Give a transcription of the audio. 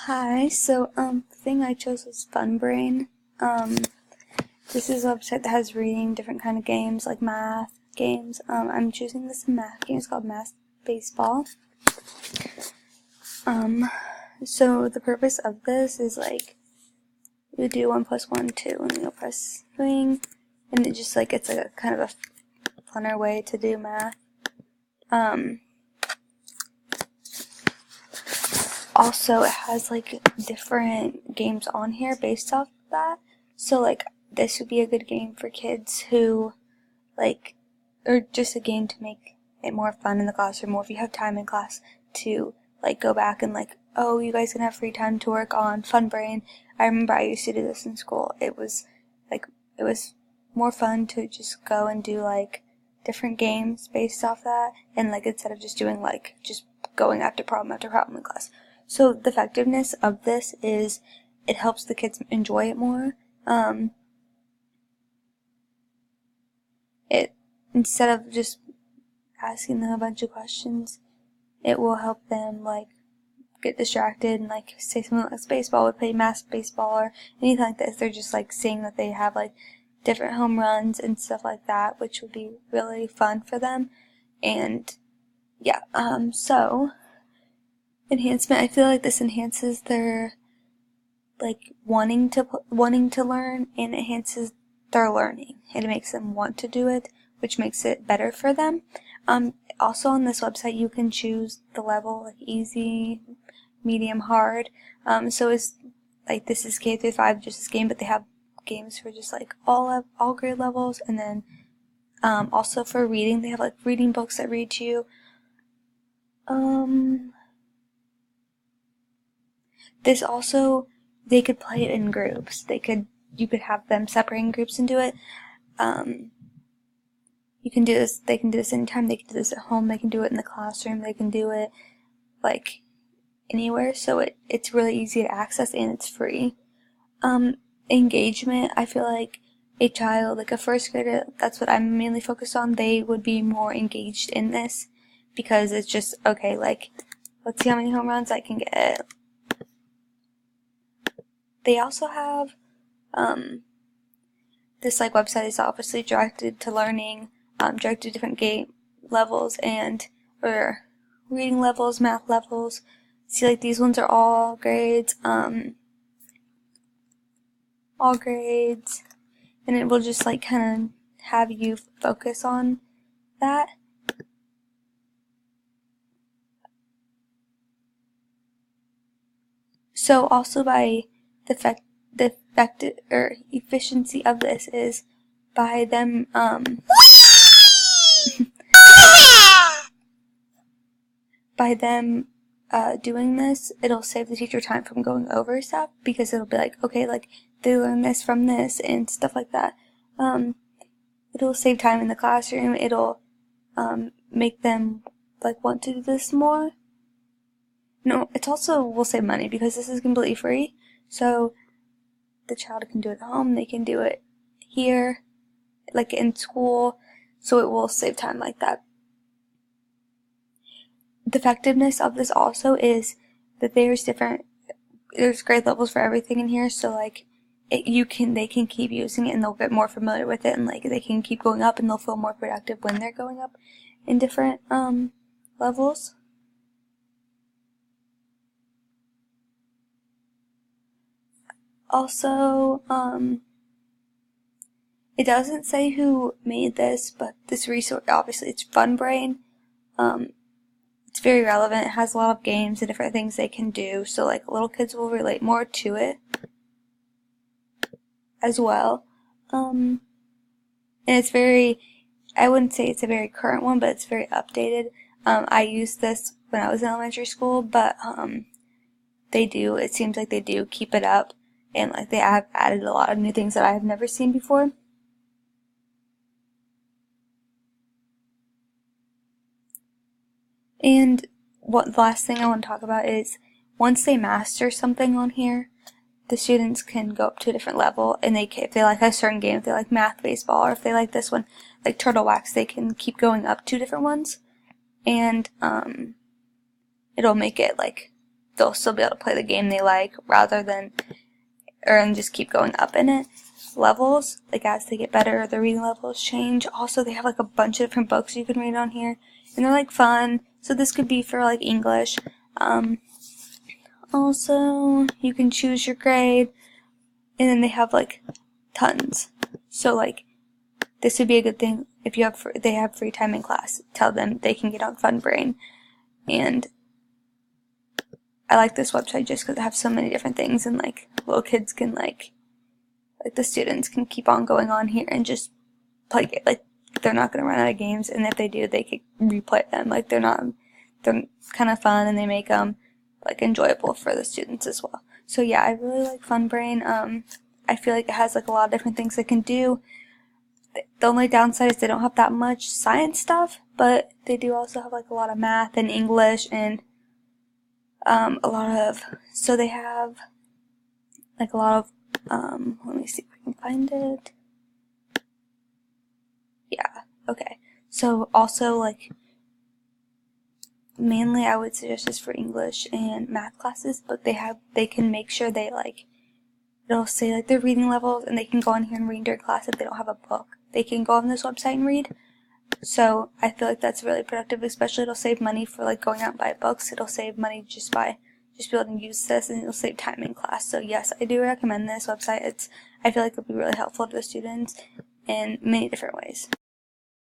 Hi, so the thing I chose was Funbrain. This is a website that has reading different kind of games, like math games. I'm choosing this math game. It's called Math Baseball. So the purpose of this is like you do 1 + 1, 2, and then you'll press swing, and it just like it's like a kind of a funner way to do math. Also, it has like different games on here based off of that. So like this would be a good game for kids who like, or just a game to make it more fun in the classroom, or if you have time in class to like go back and like, oh, you guys can have free time to work on Funbrain. I remember I used to do this in school. It was more fun to just go and do like different games based off that, and like instead of just doing like just going after problem in class. So the effectiveness of this is it helps the kids enjoy it more. Instead of just asking them a bunch of questions, it will help them like get distracted and like say something like baseball would play math baseball or anything like this. They're just like seeing that they have like different home runs and stuff like that, which would be really fun for them. And yeah, so enhancement, I feel like this enhances their like wanting to learn, and enhances their learning, and it makes them want to do it, which makes it better for them. Also on this website you can choose the level, like easy, medium, hard. So it's like this is K through 5, just this game, but they have games for just like all grade levels, and then also for reading they have like reading books that read to you. This also, they could play it in groups. You could have them separate in groups and do it. You can do this. They can do this anytime. They can do this at home. They can do it in the classroom. They can do it like anywhere. So it's really easy to access, and it's free. Engagement. I feel like a child, like a first grader, that's what I'm mainly focused on. They would be more engaged in this because it's just okay. Like, let's see how many home runs I can get. They also have this like website is obviously directed to learning, directed to different game levels or reading levels, math levels. See, like these ones are all grades, and it will just like kind of have you focus on that. So also by the effective or efficiency of this is by them doing this, it'll save the teacher time from going over stuff, because it'll be like, okay, like they learn this from this and stuff like that. It'll save time in the classroom. It'll make them like want to do this more. No, it's also will save money because this is completely free. So the child can do it at home. They can do it here, like in school. So it will save time like that. The effectiveness of this also is that there's grade levels for everything in here. So like they can keep using it, and they'll get more familiar with it, and like they can keep going up, and they'll feel more productive when they're going up in different levels. Also, it doesn't say who made this, but this resource, obviously it's Funbrain. It's very relevant. It has a lot of games and different things they can do, so like little kids will relate more to it as well. And it's I wouldn't say it's a very current one, but it's very updated. I used this when I was in elementary school, but it seems like they do keep it up, and like they have added a lot of new things that I have never seen before. And the last thing I want to talk about is once they master something on here, the students can go up to a different level, and if they like a certain game, if they like math baseball, or if they like this one, like turtle wax, they can keep going up to different ones, and it'll make it like they'll still be able to play the game they like rather than, and just keep going up in it. Levels, like as they get better, the reading levels change. Also, they have like a bunch of different books you can read on here, and they're like fun. So this could be for like English. Also, you can choose your grade, and then they have like tons. So like this would be a good thing if you have they have free time in class. Tell them they can get on Funbrain. And I like this website just because it has so many different things, and like little kids can like the students can keep on going on here and just play it. Like they're not going to run out of games, and if they do, they can replay them. Like they're kind of fun, and they make them like enjoyable for the students as well. So yeah, I really like Funbrain. I feel like it has like a lot of different things it can do. The only downside is they don't have that much science stuff, but they do also have like a lot of math and English and so they have like a lot of let me see if I can find it. Yeah, okay. So also like mainly I would suggest this for English and math classes, but they can make sure they like, it'll say like their reading levels, and they can go on here and read during class if they don't have a book. They can go on this website and read. So I feel like that's really productive, especially it'll save money for like going out and buy books. It'll save money just by be able to use this, and it'll save time in class. So yes, I do recommend this website. I feel like it'll be really helpful to the students in many different ways.